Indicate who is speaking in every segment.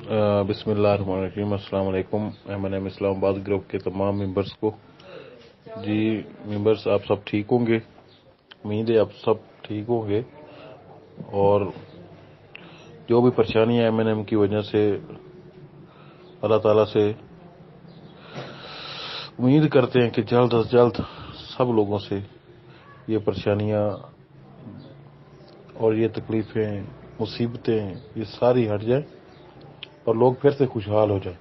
Speaker 1: बिस्मिल्लाहिर्रहमानिर्रहीम। अस्सलाम वालेकुम। एम इस्लामाबाद ग्रुप के तमाम मेंबर्स को जी मेंबर्स, आप सब ठीक होंगे। उम्मीद है आप सब ठीक होंगे। और जो भी परेशानियां एम की वजह से, अल्लाह ताला से उम्मीद करते हैं कि जल्द अज जल्द सब लोगों से ये परेशानियां और ये तकलीफें, मुसीबतें ये सारी हट जाए और लोग फिर से खुशहाल हो जाए।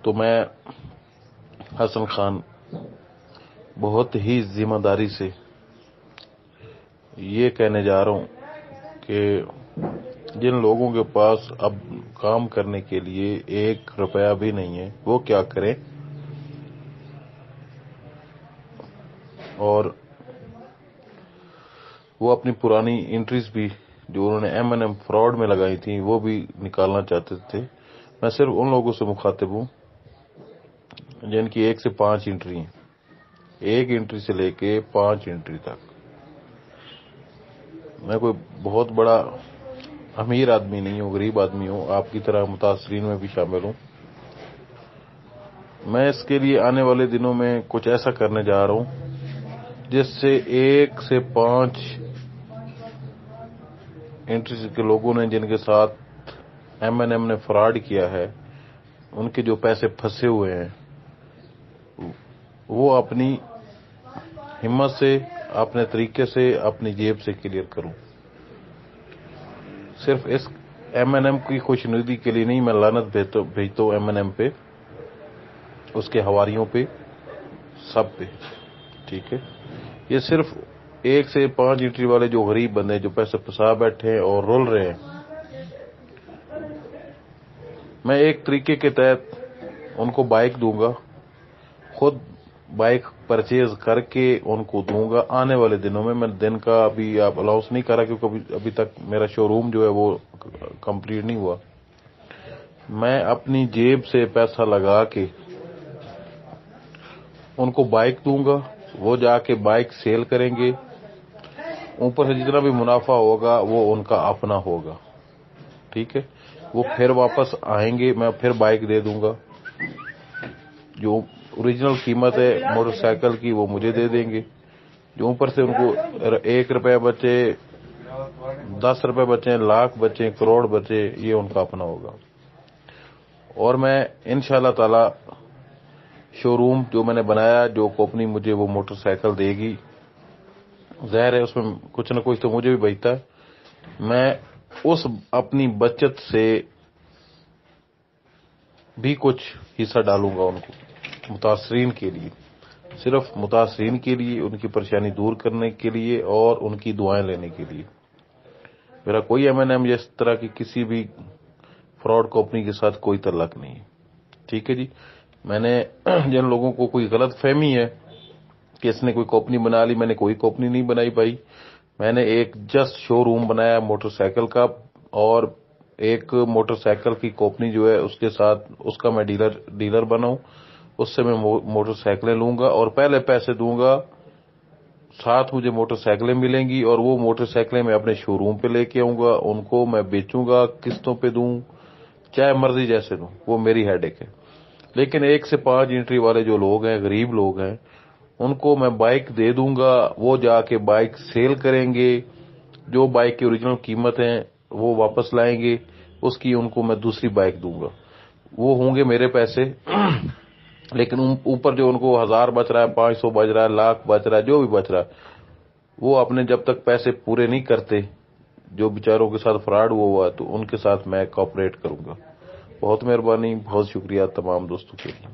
Speaker 1: तो मैं हसन खान बहुत ही जिम्मेदारी से ये कहने जा रहा हूं कि जिन लोगों के पास अब काम करने के लिए 1 रुपया भी नहीं है, वो क्या करें। और वो अपनी पुरानी एंट्रीज भी जो उन्होंने एम फ्रॉड में लगाई थी वो भी निकालना चाहते थे। मैं सिर्फ उन लोगों से मुखातिब हूं जिनकी 1 से 5 एंट्री हैं, 1 एंट्री से लेके 5 एंट्री तक। मैं कोई बहुत बड़ा अमीर आदमी नहीं हूं, गरीब आदमी हूं, आपकी तरह मुतासरीन में भी शामिल हूं। मैं इसके लिए आने वाले दिनों में कुछ ऐसा करने जा रहा हूं जिससे 1 से 5 एंट्री के लोगों ने जिनके साथ एम ने फ्रॉड किया है, उनके जो पैसे फंसे हुए हैं, वो अपनी हिम्मत से, अपने तरीके से, अपनी जेब से क्लियर करूं। सिर्फ इस एम की खुशनुदी के लिए नहीं, मैं लानत भेजता हूं एम पे, उसके हवारियों पे, सब पे। ठीक है, ये सिर्फ 1 से 5 एंट्री वाले जो गरीब बंदे जो पैसे फंसा बैठे हैं और रुल रहे हैं, मैं एक तरीके के तहत उनको बाइक दूंगा, खुद बाइक परचेज करके उनको दूंगा। आने वाले दिनों में, मैं दिन का अभी आप अलाउंस नहीं कर रहा क्योंकि अभी तक मेरा शोरूम जो है वो कंप्लीट नहीं हुआ। मैं अपनी जेब से पैसा लगा के उनको बाइक दूंगा, वो जाके बाइक सेल करेंगे, ऊपर से जितना भी मुनाफा होगा वो उनका अपना होगा। ठीक है, वो फिर वापस आएंगे, मैं फिर बाइक दे दूंगा। जो ओरिजिनल कीमत है मोटरसाइकिल की वो मुझे दे देंगे। जो ऊपर से उनको 1 रुपया बचे, 10 रुपए बचे, लाख बचे, करोड़ बचे, ये उनका अपना होगा। और मैं इंशाल्लाह ताला शोरूम जो मैंने बनाया, जो कंपनी मुझे वो मोटरसाइकिल देगी, जाहिर है उसमें कुछ न कुछ तो मुझे भी बचता है। मैं उस अपनी बचत से भी कुछ हिस्सा डालूंगा उनको, मुतासरीन के लिए, सिर्फ मुतासरीन के लिए, उनकी परेशानी दूर करने के लिए और उनकी दुआएं लेने के लिए। मेरा कोई एम या इस तरह की किसी भी फ्रॉड कंपनी के साथ कोई तल्लक नहीं है। ठीक है जी। मैंने जिन लोगों को कोई गलत फहमी है कि इसने कोई कंपनी बना ली, मैंने कोई कंपनी नहीं बनाई भाई। मैंने एक जस्ट शोरूम बनाया मोटरसाइकिल का, और एक मोटरसाइकिल की कंपनी जो है उसके साथ उसका मैं डीलर बनाऊं, उससे मैं मोटरसाइकिलें लूंगा और पहले पैसे दूंगा, साथ मुझे मोटरसाइकिलें मिलेंगी और वो मोटरसाइकिलें मैं अपने शोरूम पे लेके आऊंगा, उनको मैं बेचूंगा, किस्तों पे दूं, चाहे मर्जी जैसे दूं, वो मेरी हेडेक है। लेकिन 1 से 5 एंट्री वाले जो लोग हैं, गरीब लोग हैं, उनको मैं बाइक दे दूंगा, वो जाके बाइक सेल करेंगे, जो बाइक की ओरिजिनल कीमत है वो वापस लाएंगे, उसकी उनको मैं दूसरी बाइक दूंगा, वो होंगे मेरे पैसे। लेकिन ऊपर जो उनको 1000 बच रहा है, 500 बच रहा है, लाख बच रहा है, जो भी बच रहा है, वो अपने जब तक पैसे पूरे नहीं करते, जो बेचारों के साथ फ्रॉड हुआ तो उनके साथ मैं कोऑपरेट करूंगा। बहुत मेहरबानी, बहुत शुक्रिया तमाम दोस्तों के लिए।